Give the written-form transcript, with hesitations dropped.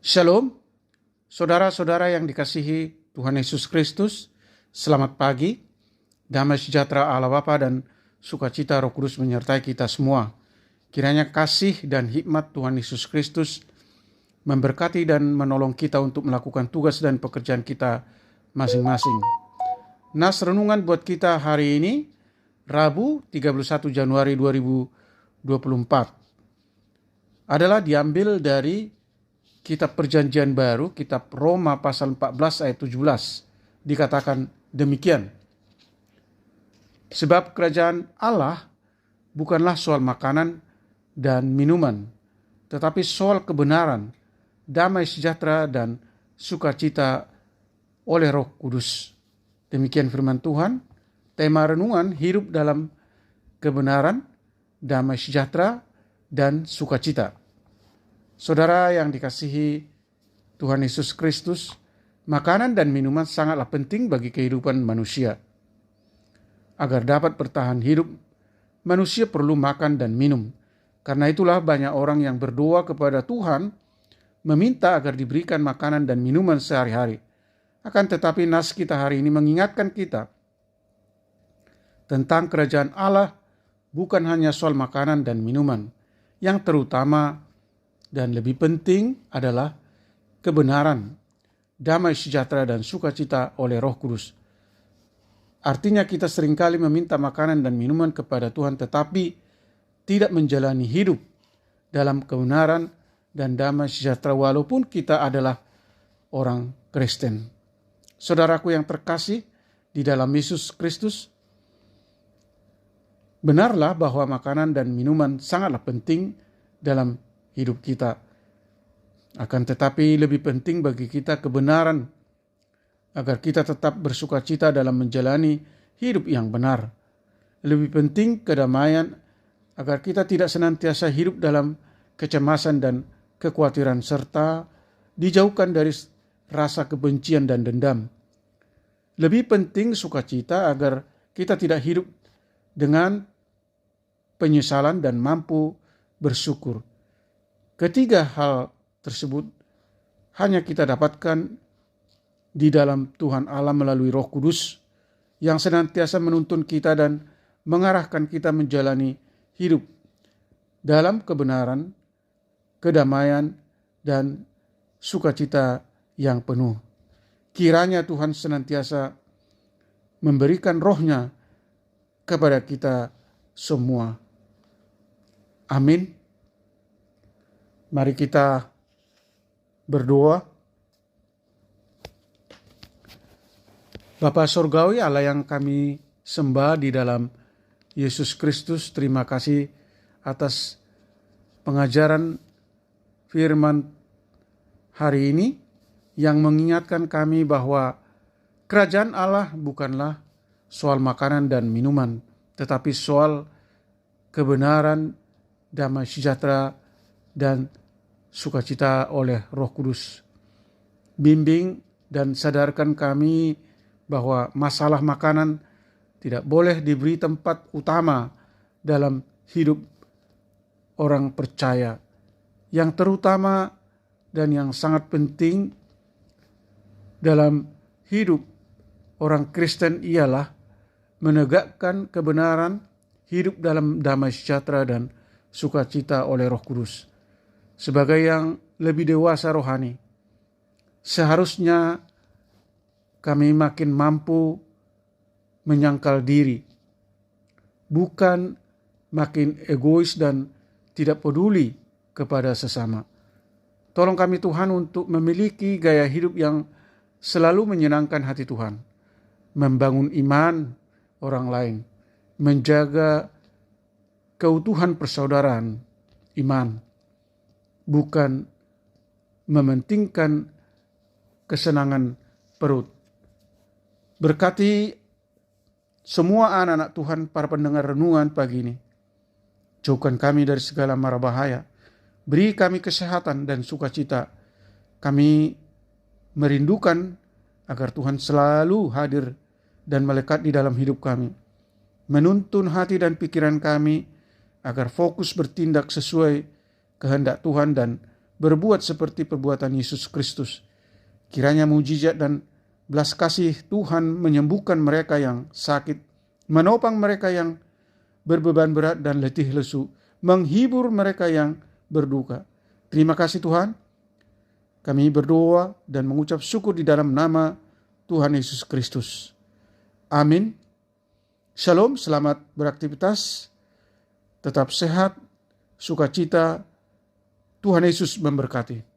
Shalom, saudara-saudara yang dikasihi Tuhan Yesus Kristus. Selamat pagi, damai sejahtera Allah Bapa dan sukacita Roh Kudus menyertai kita semua. Kiranya kasih dan hikmat Tuhan Yesus Kristus memberkati dan menolong kita untuk melakukan tugas dan pekerjaan kita masing-masing. Nas renungan buat kita hari ini, Rabu 31 Januari 2024, adalah diambil dari Kitab Perjanjian Baru, Kitab Roma pasal 14 ayat 17, dikatakan demikian. Sebab kerajaan Allah bukanlah soal makanan dan minuman, tetapi soal kebenaran, damai sejahtera dan sukacita oleh Roh Kudus. Demikian firman Tuhan. Tema renungan hidup dalam kebenaran, damai sejahtera dan sukacita. Saudara yang dikasihi Tuhan Yesus Kristus, makanan dan minuman sangatlah penting bagi kehidupan manusia. Agar dapat bertahan hidup, manusia perlu makan dan minum. Karena itulah banyak orang yang berdoa kepada Tuhan, meminta agar diberikan makanan dan minuman sehari-hari. Akan tetapi nas kita hari ini mengingatkan kita tentang kerajaan Allah bukan hanya soal makanan dan minuman. Yang terutama dan lebih penting adalah kebenaran, damai sejahtera dan sukacita oleh Roh Kudus. Artinya kita seringkali meminta makanan dan minuman kepada Tuhan tetapi tidak menjalani hidup dalam kebenaran dan damai sejahtera walaupun kita adalah orang Kristen. Saudaraku yang terkasih di dalam Yesus Kristus, benarlah bahwa makanan dan minuman sangatlah penting dalam hidup kita. Akan tetapi lebih penting bagi kita kebenaran agar kita tetap bersukacita dalam menjalani hidup yang benar. Lebih penting kedamaian agar kita tidak senantiasa hidup dalam kecemasan dan kekhawatiran serta dijauhkan dari rasa kebencian dan dendam. Lebih penting sukacita agar kita tidak hidup dengan penyesalan dan mampu bersyukur. Ketiga hal tersebut hanya kita dapatkan di dalam Tuhan Allah melalui Roh Kudus yang senantiasa menuntun kita dan mengarahkan kita menjalani hidup dalam kebenaran, kedamaian, dan sukacita yang penuh. Kiranya Tuhan senantiasa memberikan roh-Nya kepada kita semua. Amin. Mari kita berdoa. Bapa Surgawi, Allah yang kami sembah di dalam Yesus Kristus, terima kasih atas pengajaran firman hari ini yang mengingatkan kami bahwa kerajaan Allah bukanlah soal makanan dan minuman, tetapi soal kebenaran, damai sejahtera, dan sukacita oleh Roh Kudus. Bimbing dan sadarkan kami bahwa masalah makanan tidak boleh diberi tempat utama dalam hidup orang percaya. Yang terutama dan yang sangat penting dalam hidup orang Kristen ialah menegakkan kebenaran, hidup dalam damai sejahtera dan sukacita oleh Roh Kudus. Sebagai yang lebih dewasa rohani, seharusnya kami makin mampu menyangkal diri, bukan makin egois dan tidak peduli kepada sesama. Tolong kami Tuhan untuk memiliki gaya hidup yang selalu menyenangkan hati Tuhan, membangun iman orang lain, menjaga keutuhan persaudaraan iman, bukan mementingkan kesenangan perut. Berkati semua anak-anak Tuhan, para pendengar renungan pagi ini. Jauhkan kami dari segala mara bahaya. Beri kami kesehatan dan sukacita. Kami merindukan agar Tuhan selalu hadir dan melekat di dalam hidup kami. Menuntun hati dan pikiran kami agar fokus bertindak sesuai kehendak Tuhan dan berbuat seperti perbuatan Yesus Kristus. Kiranya mujizat dan belas kasih Tuhan menyembuhkan mereka yang sakit, menopang mereka yang berbeban berat dan letih lesu, menghibur mereka yang berduka. Terima kasih Tuhan. Kami berdoa dan mengucap syukur di dalam nama Tuhan Yesus Kristus. Amin. Shalom, selamat beraktivitas, tetap sehat, sukacita. Tuhan Yesus memberkati.